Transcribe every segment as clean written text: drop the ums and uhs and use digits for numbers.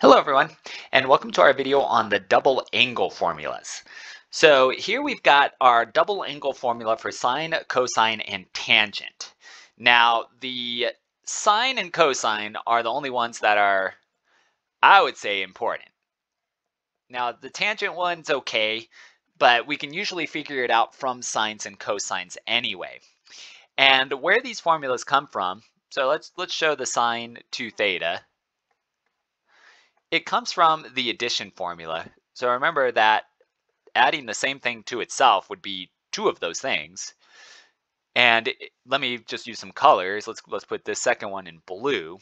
Hello everyone, and welcome to our video on the double angle formulas. So here we've got our double angle formula for sine, cosine, and tangent. Now the sine and cosine are the only ones that are, I would say, important. Now the tangent one's okay, but we can usually figure it out from sines and cosines anyway. And where these formulas come from, so let's show the sine 2 theta. It comes from the addition formula. So remember that adding the same thing to itself would be two of those things. And let me just use some colors. Let's put this second one in blue.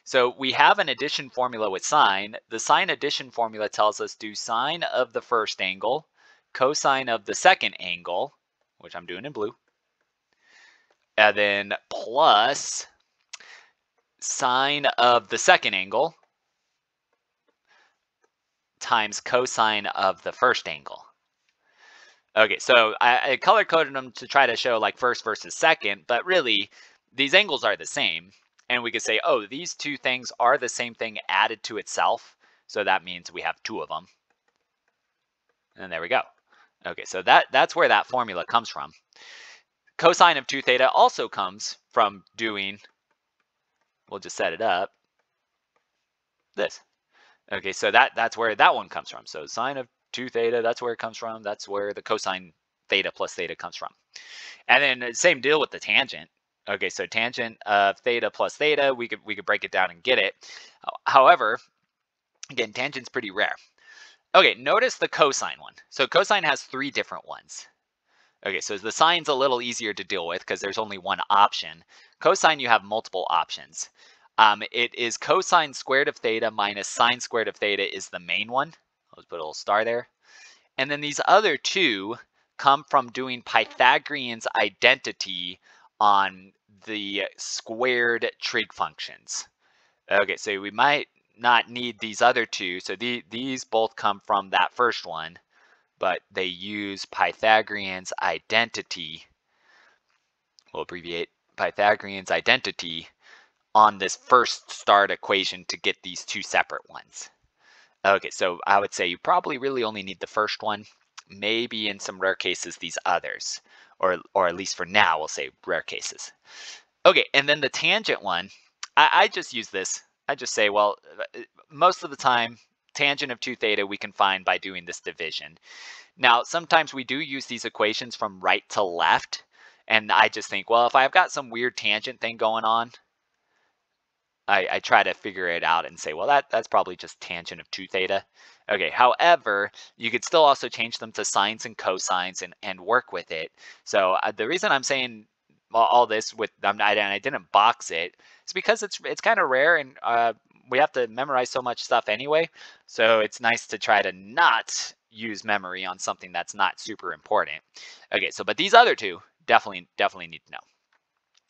So we have an addition formula with sine. The sine addition formula tells us do sine of the first angle, cosine of the second angle, which I'm doing in blue, and then plus sine of the second angle times cosine of the first angle. Okay, so I color-coded them to try to show like first versus second, but really these angles are the same. And we could say, oh, these two things are the same thing added to itself. So that means we have two of them. And there we go. Okay, so that's where that formula comes from. Cosine of 2 theta also comes from doing, we'll just set it up, this. Okay, so that's where that one comes from. So sine of 2 theta, that's where it comes from. That's where the cosine theta plus theta comes from. And then same deal with the tangent. Okay, so tangent of theta plus theta, we could break it down and get it. However, again, tangent's pretty rare. Okay, notice the cosine one. So cosine has 3 different ones. Okay, so the sine's a little easier to deal with because there's only one option. Cosine, you have multiple options. It is cosine squared of theta minus sine squared of theta is the main one. Let's put a little star there. And then these other two come from doing Pythagorean's identity on the squared trig functions. Okay, so we might not need these other two. So these both come from that first one, but they use Pythagorean's identity. We'll abbreviate Pythagorean's identity on this first start equation to get these two separate ones. Okay, so I would say you probably really only need the first one, maybe in some rare cases these others, or at least for now we'll say rare cases. Okay, and then the tangent one, I just use this. I just say, well, most of the time tangent of 2 theta we can find by doing this division. Now, sometimes we do use these equations from right to left, and I just think, well, if I've got some weird tangent thing going on, I try to figure it out and say, well, that's probably just tangent of 2 theta. Okay, however, you could still also change them to sines and cosines and work with it. So the reason I'm saying all this with, I didn't box it, is because it's kind of rare and we have to memorize so much stuff anyway. So it's nice to try to not use memory on something that's not super important. Okay, so but these other two definitely need to know.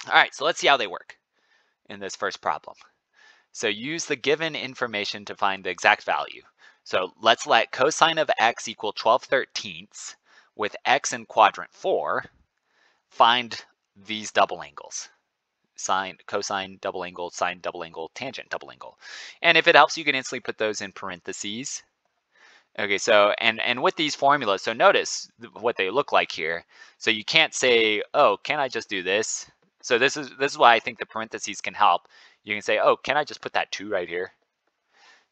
All right, so let's see how they work in this first problem. So use the given information to find the exact value. So let's let cosine of x equal 12/13 with x in quadrant 4. Find these double angles. Sine, cosine, double angle, sine, double angle, tangent, double angle. And if it helps, you can instantly put those in parentheses. Okay, so, and with these formulas, so notice what they look like here. So you can't say, oh, can I just do this? So this is why I think the parentheses can help. You can say, oh, can I just put that 2 right here?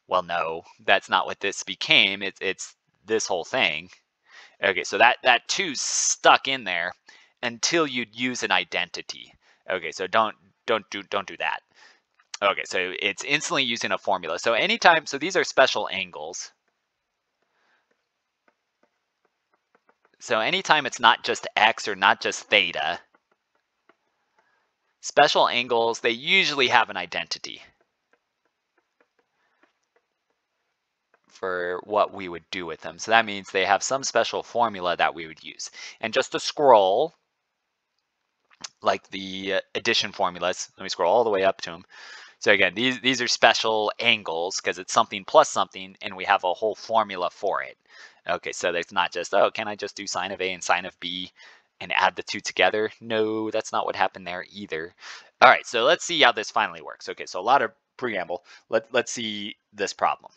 Well, no, that's not what this became. It's this whole thing. Okay, so that 2's stuck in there until you use an identity. Okay, so don't do that. Okay, so it's instantly using a formula. So anytime, so these are special angles. So anytime it's not just x or not just theta, special angles, they usually have an identity for what we would do with them. So that means they have some special formula that we would use. And just to scroll, like the addition formulas, let me scroll all the way up to them. So again, these are special angles because it's something plus something, and we have a whole formula for it. Okay, so it's not just, oh, can I just do sine of A and sine of B and add the 2 together? No, that's not what happened there either. All right, so let's see how this finally works. Okay, so a lot of preamble. Let's see this problem.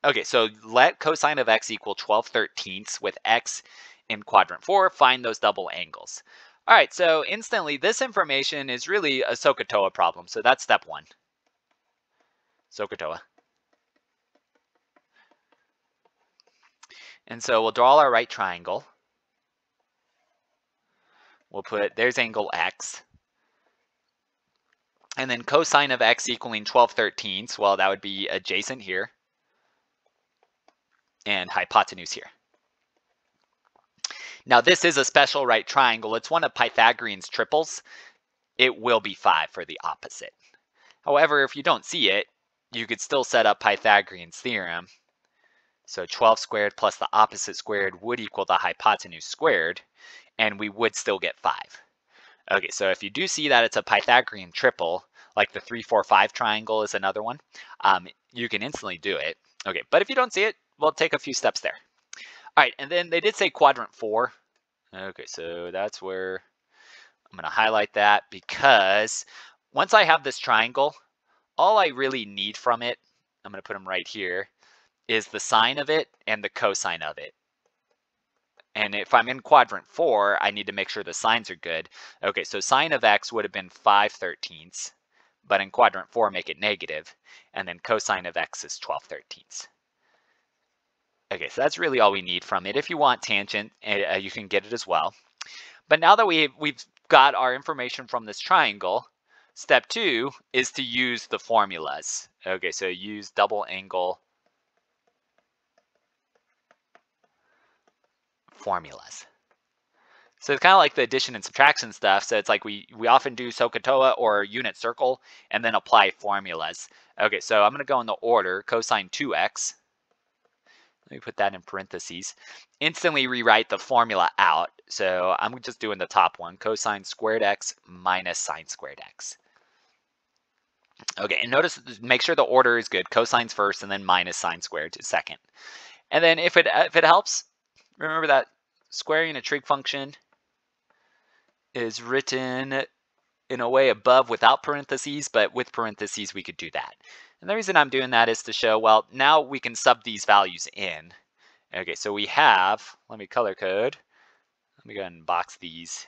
Okay, so let cosine of x equal 12/13 with x in quadrant 4. Find those double angles. All right, so instantly this information is really a SOHCAHTOA problem. So that's step 1. SOHCAHTOA. And so we'll draw our right triangle. We'll put, there's angle x. And then cosine of x equaling 12/13, well, that would be adjacent here. And hypotenuse here. Now this is a special right triangle. It's one of Pythagorean's triples. It will be 5 for the opposite. However, if you don't see it, you could still set up Pythagorean's theorem. So 12 squared plus the opposite squared would equal the hypotenuse squared, and we would still get 5. Okay, so if you do see that it's a Pythagorean triple, like the 3, 4, 5 triangle is another one, you can instantly do it. Okay, but if you don't see it, we'll take a few steps there. All right, and then they did say quadrant 4. Okay, so that's where I'm going to highlight that, because once I have this triangle, all I really need from it, I'm going to put them right here, is the sine of it and the cosine of it. And if I'm in quadrant 4, I need to make sure the signs are good. Okay, so sine of x would have been 5/13, but in quadrant 4, make it negative. And then cosine of x is 12/13. Okay, so that's really all we need from it. If you want tangent, you can get it as well. But now that we've got our information from this triangle, step 2 is to use the formulas. Okay, so use double angle formulas. So it's kind of like the addition and subtraction stuff. So it's like we often do SOHCAHTOA or unit circle and then apply formulas. Okay, so I'm going to go in the order cosine 2x. Let me put that in parentheses. Instantly rewrite the formula out. So I'm just doing the top one, cosine squared x minus sine squared x. Okay, and notice, make sure the order is good. Cosine's first and then minus sine squared is second. And then if it helps, remember that squaring a trig function is written in a way above without parentheses, but with parentheses we could do that. And the reason I'm doing that is to show, well, now we can sub these values in. Okay, so we have, let me color code. Let me go ahead and box these.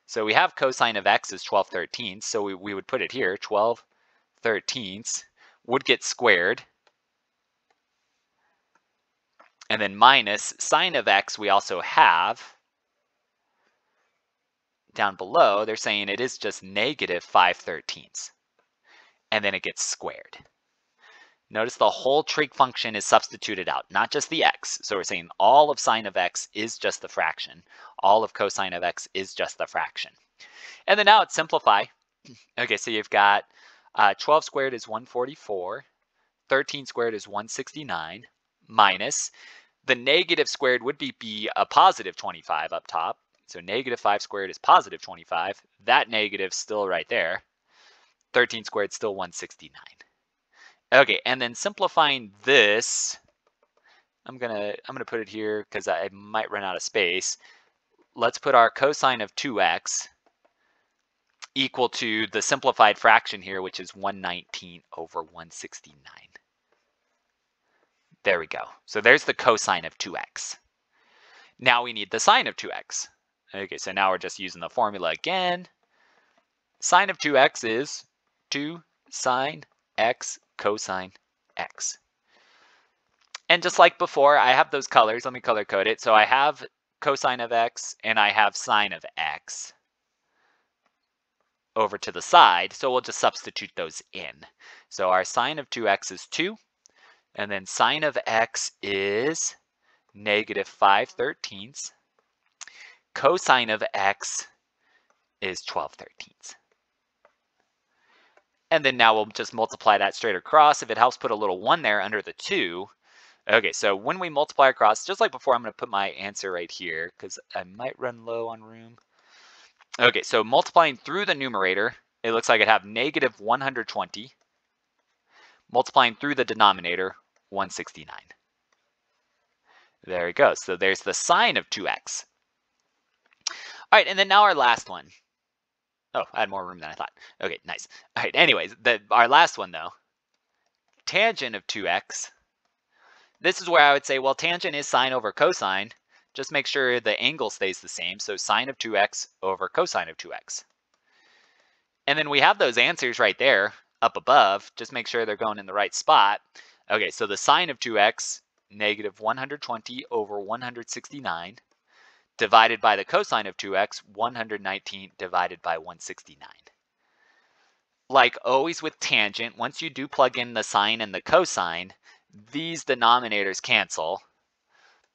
So we have cosine of x is 12/13, so we would put it here, 12/13 would get squared. And then minus sine of x we also have. Down below, they're saying it is just negative 5/13. And then it gets squared. Notice the whole trig function is substituted out, not just the x. So we're saying all of sine of x is just the fraction. All of cosine of x is just the fraction. And then now it's simplify. Okay, so you've got 12 squared is 144. 13 squared is 169. Minus the negative squared would be a positive 25 up top. So negative 5 squared is positive 25. That negative still right there. 13 squared still 169. Okay, and then simplifying this, I'm gonna put it here because I might run out of space. Let's put our cosine of 2x equal to the simplified fraction here, which is 119 over 169. There we go. So there's the cosine of 2x. Now we need the sine of 2x. Okay, so now we're just using the formula again. Sine of 2x is 2 sine x cosine x. And just like before, I have those colors. Let me color code it. So I have cosine of x and I have sine of x over to the side. So we'll just substitute those in. So our sine of 2x is 2. And then sine of x is negative 5/13. Cosine of x is 12/13. And then now we'll just multiply that straight across. If it helps, put a little 1 there under the 2. Okay, so when we multiply across, just like before, I'm going to put my answer right here because I might run low on room. Okay, so multiplying through the numerator, it looks like I'd have negative 120. Multiplying through the denominator, 169. There we go. So there's the sine of 2x. All right, and then now our last one. Oh, I had more room than I thought. Okay, nice. All right, anyways, our last one though, tangent of 2x. This is where I would say, well, tangent is sine over cosine. Just make sure the angle stays the same. So sine of 2x over cosine of 2x. And then we have those answers right there up above. Just make sure they're going in the right spot. Okay, so the sine of 2x, negative 120 over 169, divided by the cosine of 2x, 119 divided by 169. Like always with tangent, once you do plug in the sine and the cosine, these denominators cancel,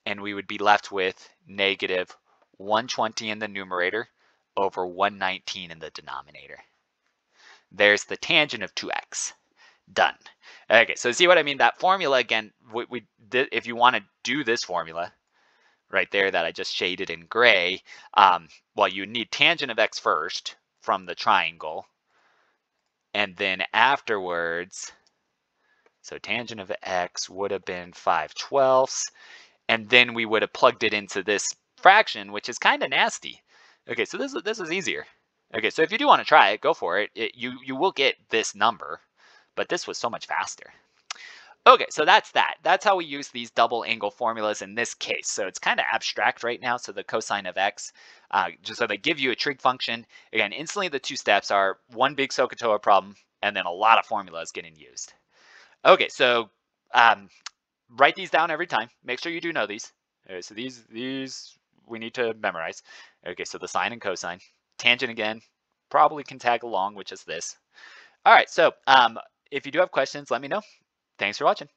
and we would be left with negative 120 in the numerator over 119 in the denominator. There's the tangent of 2x. Done. Okay, so see what I mean? That formula, again, if you want to do this formula right there that I just shaded in gray, well, you need tangent of x first from the triangle. And then afterwards, so tangent of x would have been 5/12. And then we would have plugged it into this fraction, which is kind of nasty. Okay, so this is easier. Okay, so if you do want to try it, go for it. You will get this number, but this was so much faster. Okay, so that's that. That's how we use these double angle formulas in this case. So it's kind of abstract right now. So the cosine of x, just so they give you a trig function. Again, instantly the two steps are one big SOHCAHTOA problem and then a lot of formulas getting used. Okay, so write these down every time. Make sure you do know these. Okay, so these we need to memorize. Okay, so the sine and cosine. Tangent again, probably can tag along, which is this. All right, so if you do have questions, let me know. Thanks for watching.